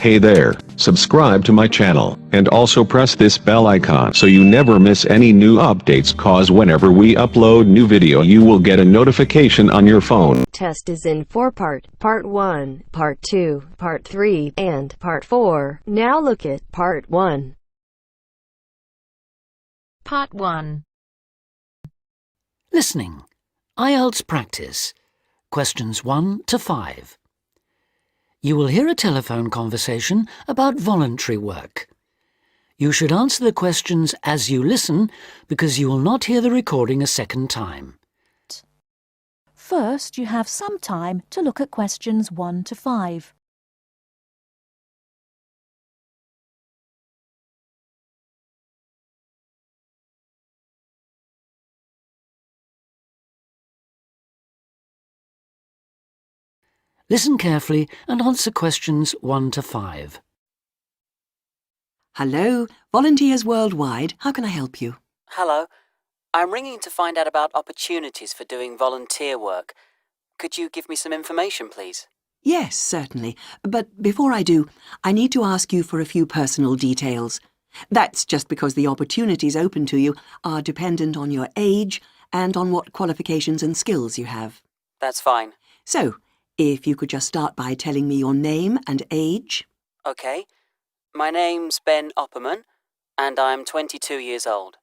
Hey there, subscribe to my channel, and also press this bell icon so you never miss any new updates, cause whenever we upload new video you will get a notification on your phone. Test is in 4-part, Part 1, Part 2, Part 3, and Part 4. Now look at Part 1. Part 1. Listening. IELTS practice. Questions 1 to 5. You will hear a telephone conversation about voluntary work. You should answer the questions as you listen because you will not hear the recording a second time. First, you have some time to look at questions 1 to 5. Listen carefully and answer questions 1 to 5. Hello, Volunteers Worldwide. How can I help you? Hello. I'm ringing to find out about opportunities for doing volunteer work. Could you give me some information, please? Yes, certainly. But before I do, I need to ask you for a few personal details. That's just because the opportunities open to you are dependent on your age and on what qualifications and skills you have. That's fine. So, if you could just start by telling me your name and age. Okay. My name's Ben Opperman, and I'm 22 years old.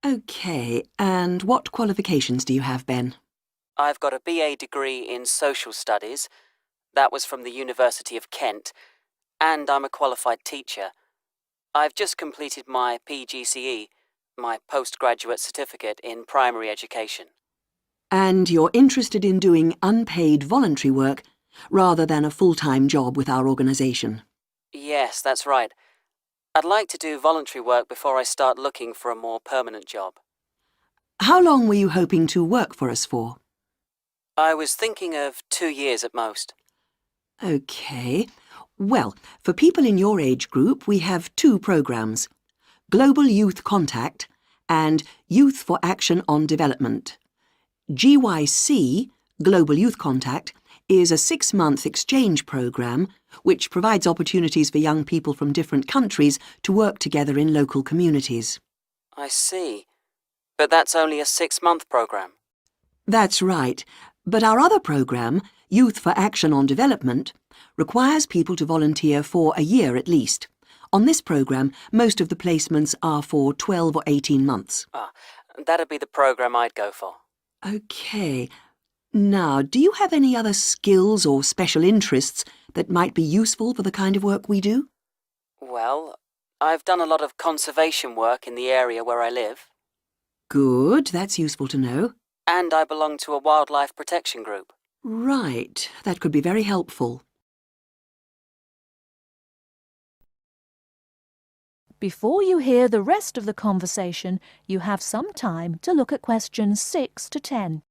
Okay, and what qualifications do you have, Ben? I've got a BA degree in Social Studies. That was from the University of Kent. And I'm a qualified teacher. I've just completed my PGCE, my postgraduate certificate in primary education. And you're interested in doing unpaid voluntary work rather than a full-time job with our organisation? Yes, that's right. I'd like to do voluntary work before I start looking for a more permanent job. How long were you hoping to work for us for? I was thinking of 2 years at most. OK. Well, for people in your age group, we have 2 programmes: Global Youth Contact and Youth for Action on Development. GYC, Global Youth Contact, is a 6-month exchange programme which provides opportunities for young people from different countries to work together in local communities. I see. But that's only a 6-month programme. That's right. But our other programme, Youth for Action on Development, requires people to volunteer for a year at least. On this programme, most of the placements are for 12 or 18 months. That'd be the programme I'd go for. OK. Now, do you have any other skills or special interests that might be useful for the kind of work we do? Well, I've done a lot of conservation work in the area where I live. Good, that's useful to know. And I belong to a wildlife protection group. Right, that could be very helpful. Before you hear the rest of the conversation, you have some time to look at questions 6 to 10.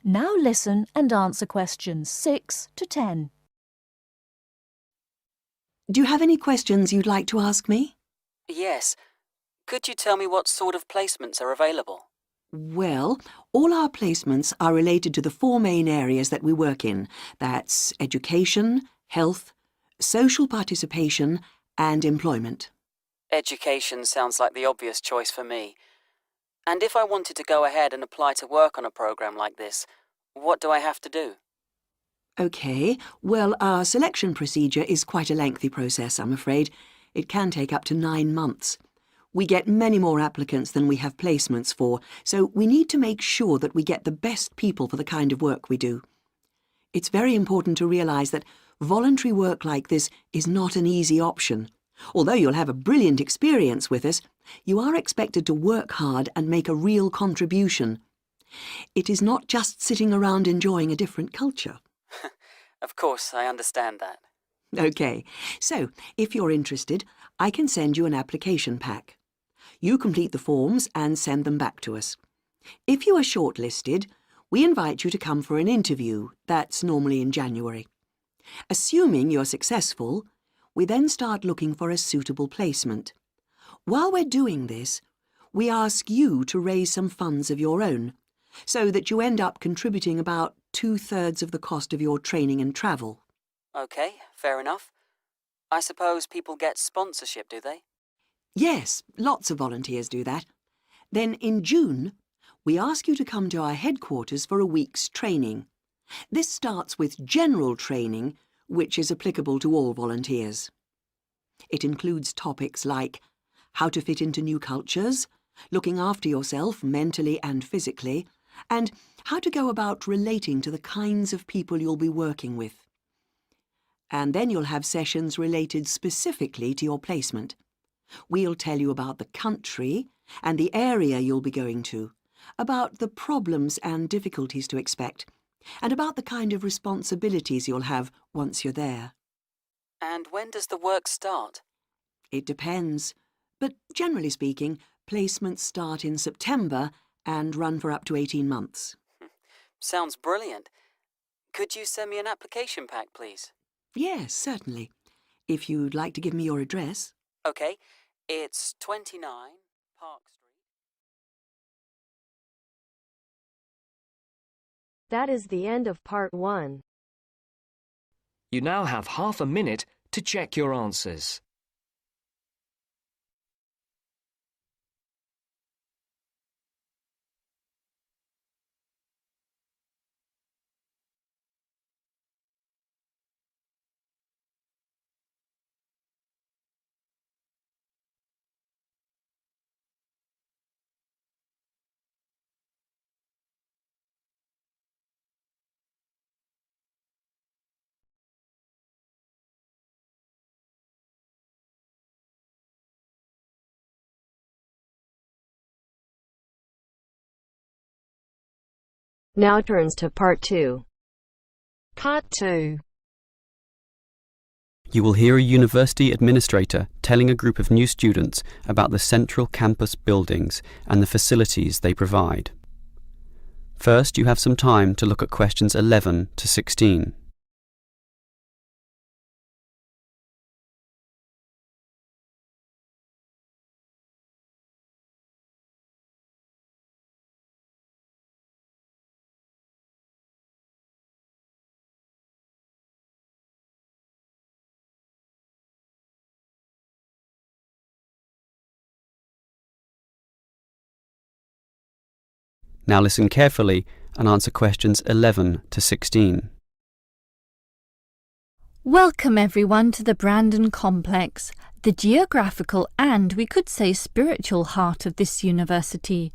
Now listen and answer questions 6 to 10. Do you have any questions you'd like to ask me? Yes. Could you tell me what sort of placements are available? Well, all our placements are related to the 4 main areas that we work in. That's education, health, social participation and employment. Education sounds like the obvious choice for me. And if I wanted to go ahead and apply to work on a programme like this, what do I have to do? OK, well, our selection procedure is quite a lengthy process, I'm afraid. It can take up to 9 months. We get many more applicants than we have placements for, so we need to make sure that we get the best people for the kind of work we do. It's very important to realise that voluntary work like this is not an easy option. Although you'll have a brilliant experience with us, you are expected to work hard and make a real contribution. It is not just sitting around enjoying a different culture. Of course, I understand that. OK, so if you're interested, I can send you an application pack. You complete the forms and send them back to us. If you are shortlisted, we invite you to come for an interview. That's normally in January. Assuming you're successful, we then start looking for a suitable placement. While we're doing this, we ask you to raise some funds of your own, so that you end up contributing about 2/3 of the cost of your training and travel. OK, fair enough. I suppose people get sponsorship, do they? Yes, lots of volunteers do that. Then in June, we ask you to come to our headquarters for a week's training. This starts with general training, which is applicable to all volunteers. It includes topics like how to fit into new cultures, looking after yourself mentally and physically, and how to go about relating to the kinds of people you'll be working with. And then you'll have sessions related specifically to your placement. We'll tell you about the country and the area you'll be going to, about the problems and difficulties to expect, and about the kind of responsibilities you'll have once you're there. And when does the work start? It depends, but generally speaking, placements start in September and run for up to 18 months. Sounds brilliant. Could you send me an application pack, please? Yes, certainly. If you'd like to give me your address. OK, it's 29 Park Street. That is the end of part 1. You now have half a minute to check your answers. Now turns to part 2. Part 2. You will hear a university administrator telling a group of new students about the central campus buildings and the facilities they provide. First, you have some time to look at questions 11 to 16. Now listen carefully and answer questions 11 to 16. Welcome everyone to the Brandon Complex, the geographical and, we could say, spiritual heart of this university.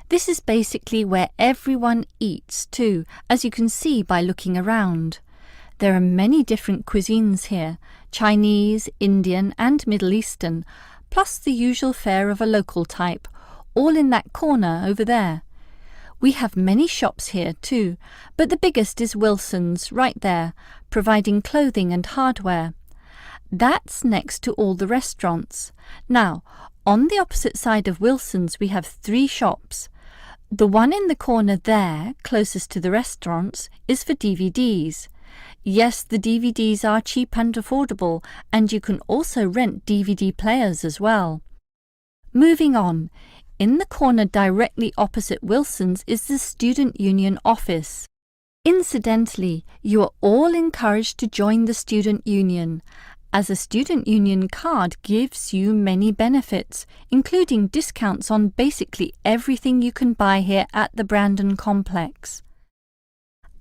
This is basically where everyone eats too, as you can see by looking around. There are many different cuisines here, Chinese, Indian and Middle Eastern, plus the usual fare of a local type, all in that corner over there. We have many shops here too, but the biggest is Wilson's, right there, providing clothing and hardware. That's next to all the restaurants. Now, on the opposite side of Wilson's we have 3 shops. The one in the corner there, closest to the restaurants, is for DVDs. Yes, the DVDs are cheap and affordable, and you can also rent DVD players as well. Moving on. In the corner directly opposite Wilson's is the Student Union office. Incidentally, you are all encouraged to join the Student Union, as a Student Union card gives you many benefits, including discounts on basically everything you can buy here at the Brandon Complex.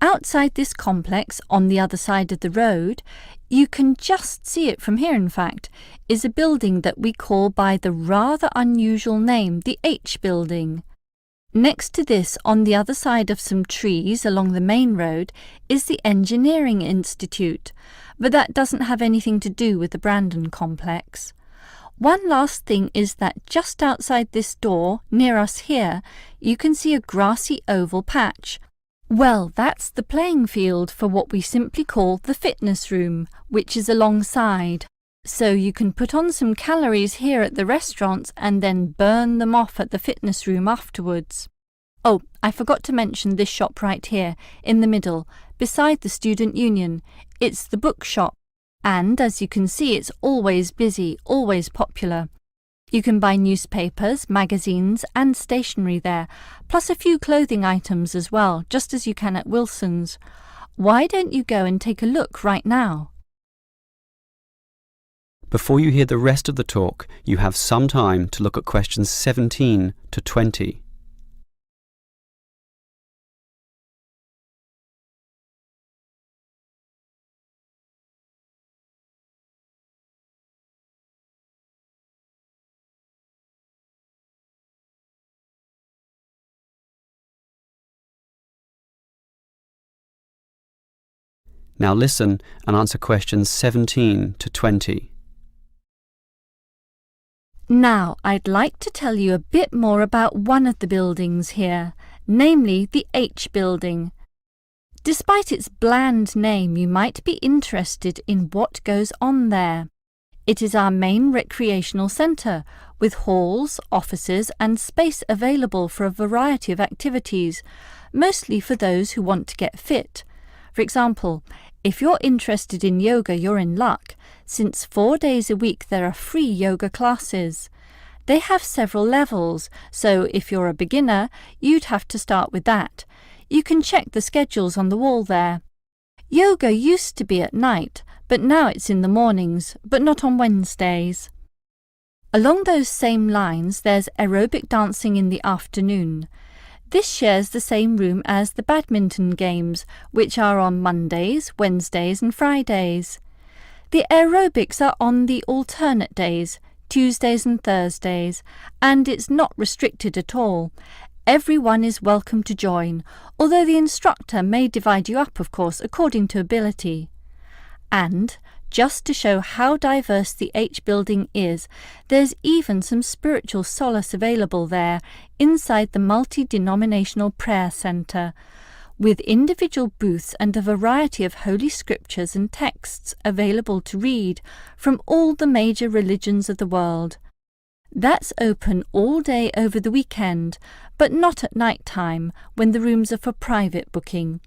Outside this complex, on the other side of the road, you can just see it from here in fact, is a building that we call by the rather unusual name, the H Building. Next to this, on the other side of some trees along the main road, is the Engineering Institute, but that doesn't have anything to do with the Brandon Complex. One last thing is that just outside this door, near us here, you can see a grassy oval patch. Well, that's the playing field for what we simply call the fitness room, which is alongside. So you can put on some calories here at the restaurants and then burn them off at the fitness room afterwards. Oh, I forgot to mention this shop right here, in the middle, beside the Student Union. It's the book shop. And as you can see, it's always busy, always popular. You can buy newspapers, magazines and stationery there, plus a few clothing items as well, just as you can at Wilson's. Why don't you go and take a look right now? Before you hear the rest of the talk, you have some time to look at questions 17 to 20. Now listen and answer questions 17 to 20. Now, I'd like to tell you a bit more about one of the buildings here, namely the H building. Despite its bland name, you might be interested in what goes on there. It is our main recreational centre, with halls, offices and space available for a variety of activities, mostly for those who want to get fit. For example, if you're interested in yoga, you're in luck, since 4 days a week there are free yoga classes. They have several levels, so if you're a beginner, you'd have to start with that. You can check the schedules on the wall there. Yoga used to be at night, but now it's in the mornings, but not on Wednesdays. Along those same lines, there's aerobic dancing in the afternoon. This shares the same room as the badminton games, which are on Mondays, Wednesdays and Fridays. The aerobics are on the alternate days, Tuesdays and Thursdays, and it's not restricted at all. Everyone is welcome to join, although the instructor may divide you up, of course, according to ability. And, just to show how diverse the H building is, there's even some spiritual solace available there, inside the multi-denominational prayer centre, with individual booths and a variety of holy scriptures and texts available to read from all the major religions of the world. That's open all day over the weekend, but not at night time, when the rooms are for private booking.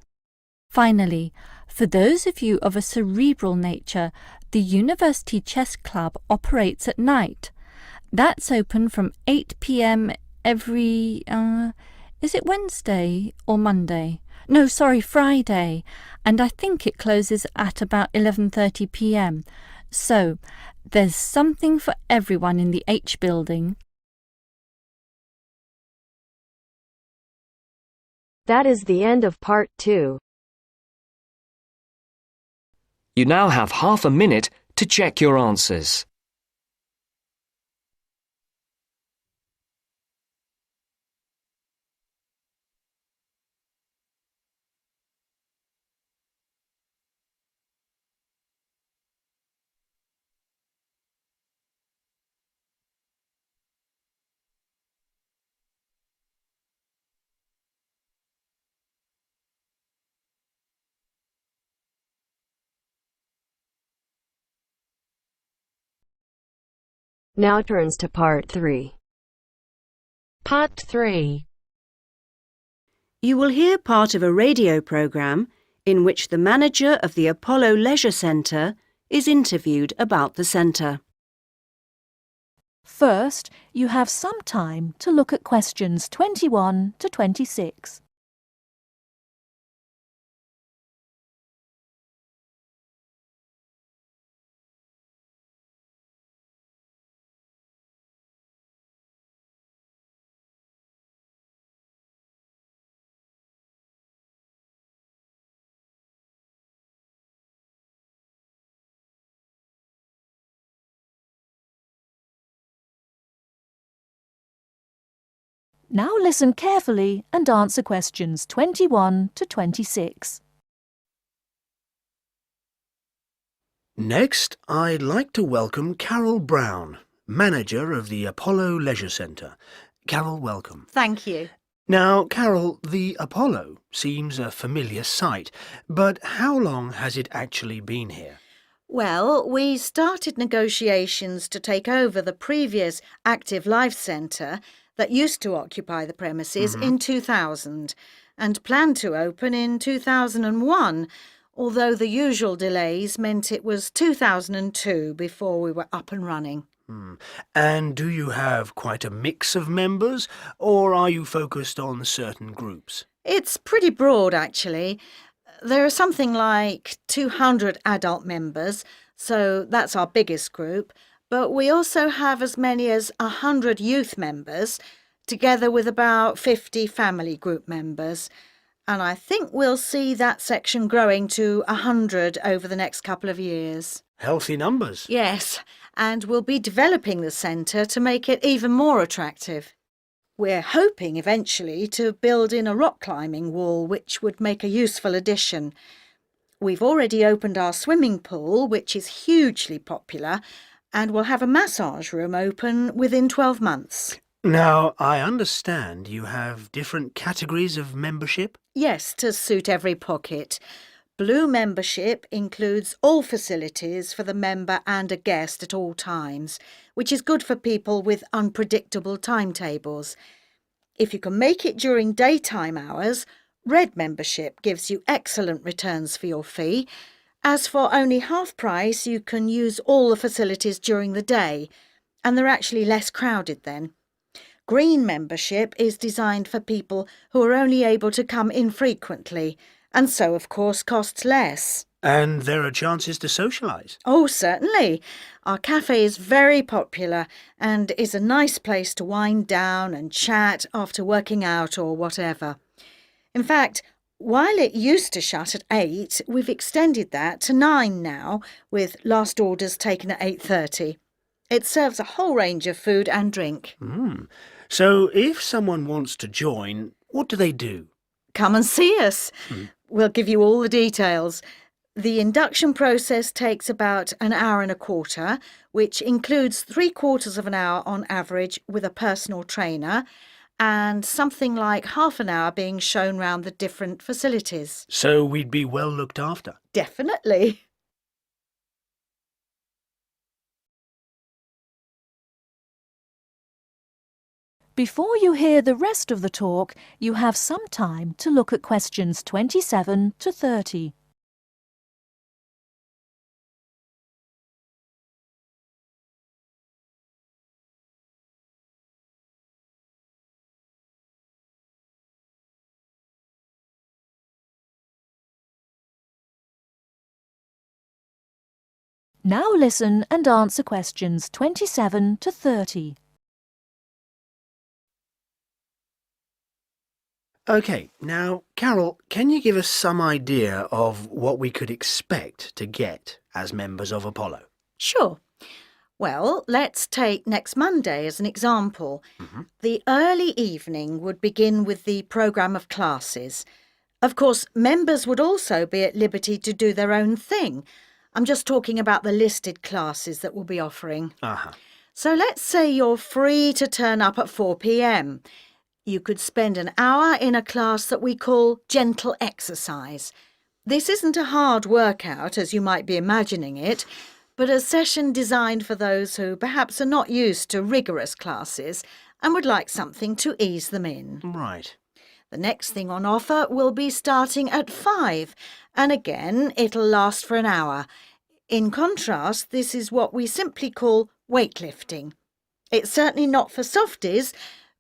Finally, for those of you of a cerebral nature, the University Chess Club operates at night. That's open from 8 p.m. every, is it Wednesday or Monday? No, sorry, Friday. And I think it closes at about 11:30 p.m. So, there's something for everyone in the H building. That is the end of part 2. You now have half a minute to check your answers. Now turns to part 3. Part 3. You will hear part of a radio programme in which the manager of the Apollo Leisure Centre is interviewed about the centre. First, you have some time to look at questions 21 to 26. Now listen carefully and answer questions 21 to 26. Next, I'd like to welcome Carol Brown, manager of the Apollo Leisure Centre. Carol, welcome. Thank you. Now, Carol, the Apollo seems a familiar sight, but how long has it actually been here? Well, we started negotiations to take over the previous Active Life Centre. that used to occupy the premises in 2000 and planned to open in 2001, although the usual delays meant it was 2002 before we were up and running. And do you have quite a mix of members, or are you focused on certain groups? It's pretty broad, actually. There are something like 200 adult members, so that's our biggest group, but we also have as many as 100 youth members, together with about 50 family group members. And I think we'll see that section growing to 100 over the next couple of years. Healthy numbers. Yes, and we'll be developing the centre to make it even more attractive. We're hoping eventually to build in a rock climbing wall, which would make a useful addition. We've already opened our swimming pool, which is hugely popular, and we'll have a massage room open within 12 months. Now, I understand you have different categories of membership? Yes, to suit every pocket. Blue membership includes all facilities for the member and a guest at all times, which is good for people with unpredictable timetables. If you can make it during daytime hours, red membership gives you excellent returns for your fee. As for only half price, you can use all the facilities during the day, and they're actually less crowded then. Green membership is designed for people who are only able to come infrequently, and so, of course, costs less. And there are chances to socialise? Oh, certainly. Our cafe is very popular and is a nice place to wind down and chat after working out or whatever. In fact, while it used to shut at 8, we've extended that to 9 now, with last orders taken at 8:30. It serves a whole range of food and drink. So if someone wants to join, what do they do? Come and see us. We'll give you all the details. The induction process takes about an hour and a quarter, which includes 3/4 of an hour on average with a personal trainer, and something like half an hour being shown round the different facilities. So we'd be well looked after? Definitely. Before you hear the rest of the talk, you have some time to look at questions 27 to 30. Now listen and answer questions 27 to 30. OK, now, Carol, can you give us some idea of what we could expect to get as members of Apollo? Sure. Well, let's take next Monday as an example. The early evening would begin with the programme of classes. Of course, members would also be at liberty to do their own thing. I'm just talking about the listed classes that we'll be offering. So let's say you're free to turn up at 4 p.m. You could spend an hour in a class that we call gentle exercise. This isn't a hard workout, as you might be imagining it, but a session designed for those who perhaps are not used to rigorous classes and would like something to ease them in. Right. The next thing on offer will be starting at 5, and again, it'll last for an hour. In contrast, this is what we simply call weightlifting. It's certainly not for softies,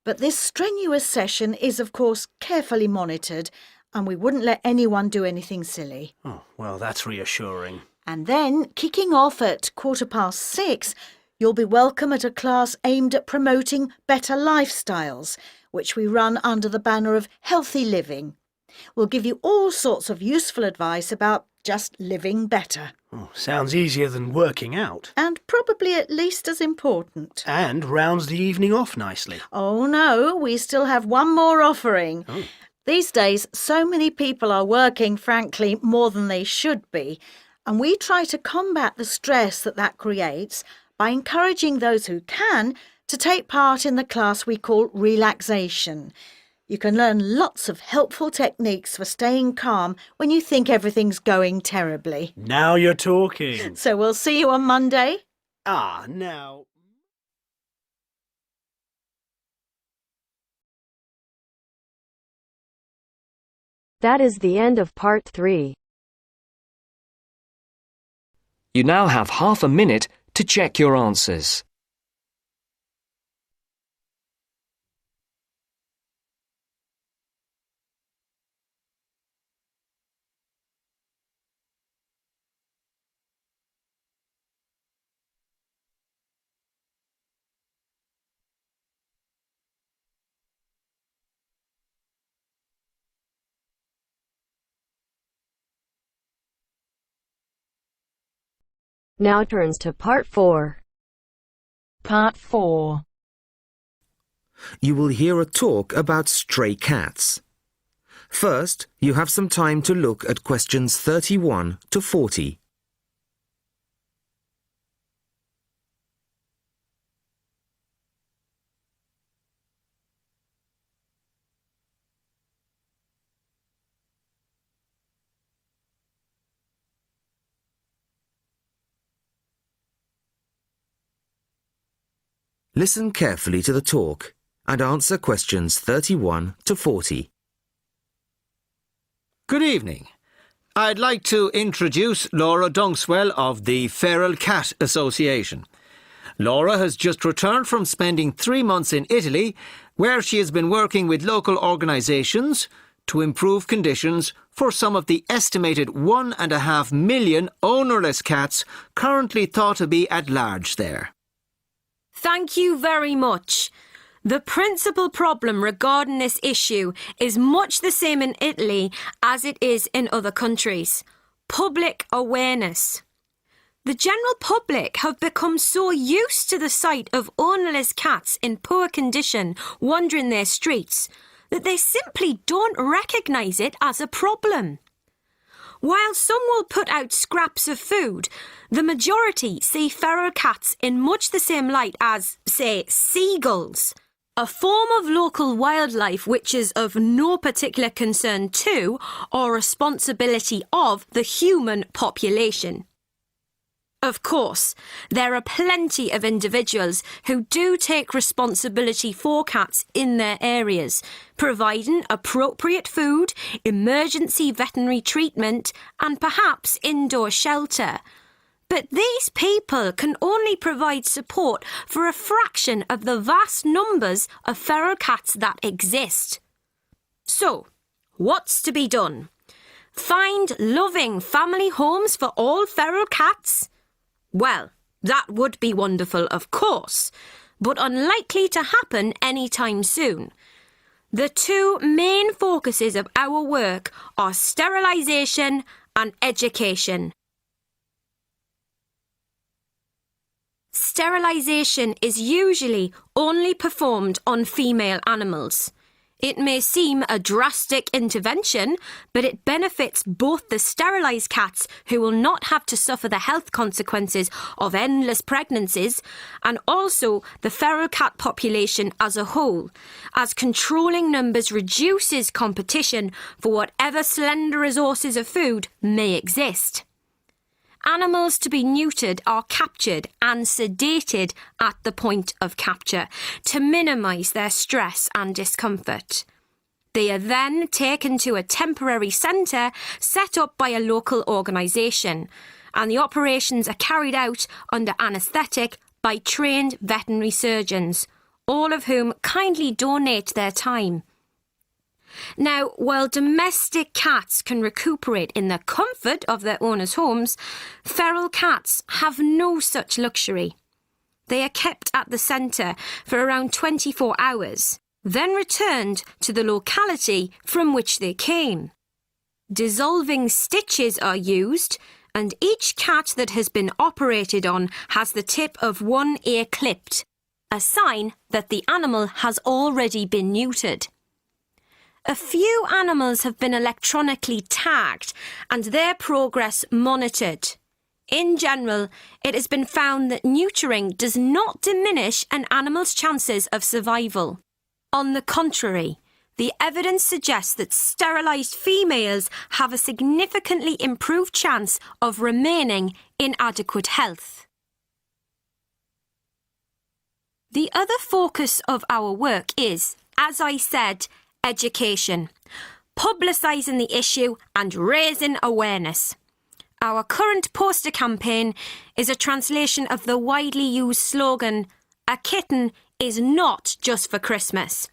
but this strenuous session is, of course, carefully monitored, and we wouldn't let anyone do anything silly. Oh, well, that's reassuring. And then, kicking off at 6:15, you'll be welcome at a class aimed at promoting better lifestyles, which we run under the banner of healthy living. We'll give you all sorts of useful advice about just living better. Oh, sounds easier than working out. And probably at least as important. And rounds the evening off nicely. Oh no, we still have one more offering. These days, so many people are working, frankly, more than they should be, and we try to combat the stress that creates by encouraging those who can to take part in the class we call relaxation. You can learn lots of helpful techniques for staying calm when you think everything's going terribly. Now you're talking. So we'll see you on Monday. Now... That is the end of part 3. You now have half a minute to check your answers. Now turns to part 4. Part 4. You will hear a talk about stray cats. First, you have some time to look at questions 31 to 40. Listen carefully to the talk and answer questions 31 to 40. Good evening. I'd like to introduce Laura Dunkswell of the Feral Cat Association. Laura has just returned from spending 3 months in Italy, where she has been working with local organisations to improve conditions for some of the estimated 1.5 million ownerless cats currently thought to be at large there. Thank you very much. The principal problem regarding this issue is much the same in Italy as it is in other countries. Public awareness. The general public have become so used to the sight of ownerless cats in poor condition wandering their streets that they simply don't recognise it as a problem. While some will put out scraps of food, the majority see feral cats in much the same light as, say, seagulls, a form of local wildlife which is of no particular concern to or responsibility of the human population. Of course, there are plenty of individuals who do take responsibility for cats in their areas, providing appropriate food, emergency veterinary treatment, and perhaps indoor shelter. But these people can only provide support for a fraction of the vast numbers of feral cats that exist. So, what's to be done? Find loving family homes for all feral cats? Well, that would be wonderful, of course, but unlikely to happen anytime soon. The two main focuses of our work are sterilisation and education. Sterilisation is usually only performed on female animals. It may seem a drastic intervention, but it benefits both the sterilised cats, who will not have to suffer the health consequences of endless pregnancies, and also the feral cat population as a whole, as controlling numbers reduces competition for whatever slender resources of food may exist. Animals to be neutered are captured and sedated at the point of capture to minimise their stress and discomfort. They are then taken to a temporary centre set up by a local organisation, and the operations are carried out under anaesthetic by trained veterinary surgeons, all of whom kindly donate their time. Now, while domestic cats can recuperate in the comfort of their owners' homes, feral cats have no such luxury. They are kept at the centre for around 24 hours, then returned to the locality from which they came. Dissolving stitches are used, and each cat that has been operated on has the tip of one ear clipped, a sign that the animal has already been neutered. A few animals have been electronically tagged and their progress monitored. In general, it has been found that neutering does not diminish an animal's chances of survival. On the contrary, the evidence suggests that sterilised females have a significantly improved chance of remaining in adequate health. The other focus of our work is, as I said, education. publicising the issue and raising awareness. Our current poster campaign is a translation of the widely used slogan, "A kitten is not just for Christmas."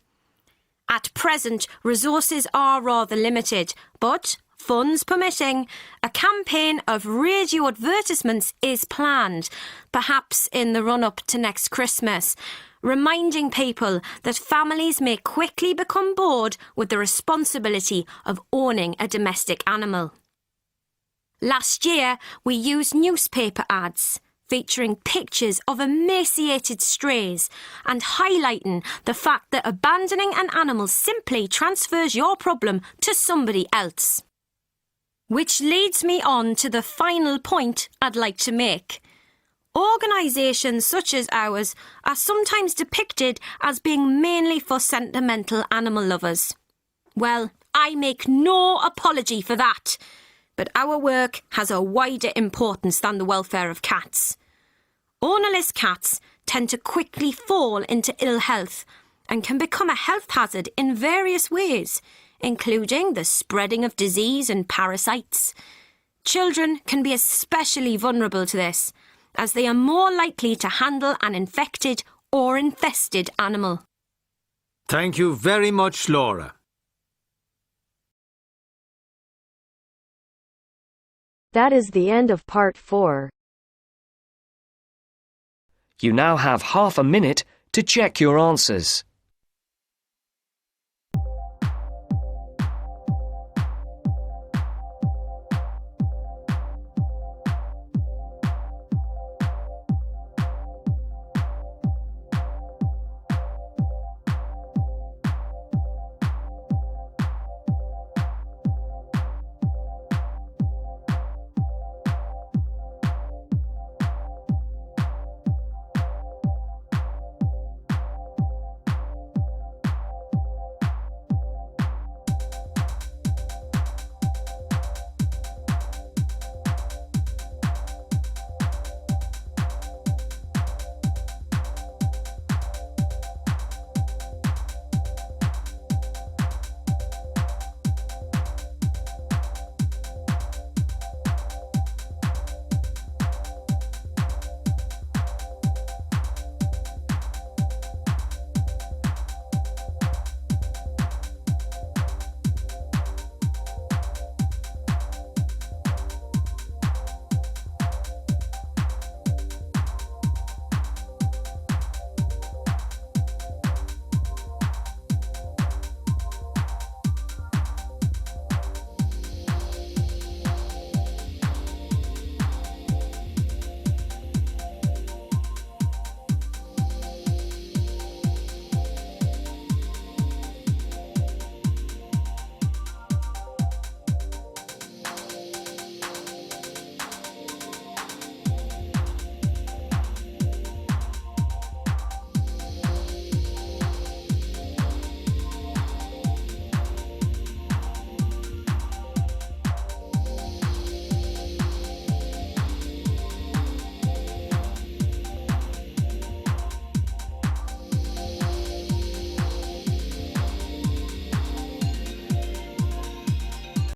At present, resources are rather limited, but funds permitting, a campaign of radio advertisements is planned, perhaps in the run-up to next Christmas, reminding people that families may quickly become bored with the responsibility of owning a domestic animal. Last year, we used newspaper ads featuring pictures of emaciated strays and highlighting the fact that abandoning an animal simply transfers your problem to somebody else. Which leads me on to the final point I'd like to make. Organisations such as ours are sometimes depicted as being mainly for sentimental animal lovers. Well, I make no apology for that, but our work has a wider importance than the welfare of cats. Ownerless cats tend to quickly fall into ill health and can become a health hazard in various ways, including the spreading of disease and parasites. Children can be especially vulnerable to this, as they are more likely to handle an infected or infested animal. Thank you very much, Laura. That is the end of part 4. You now have half a minute to check your answers.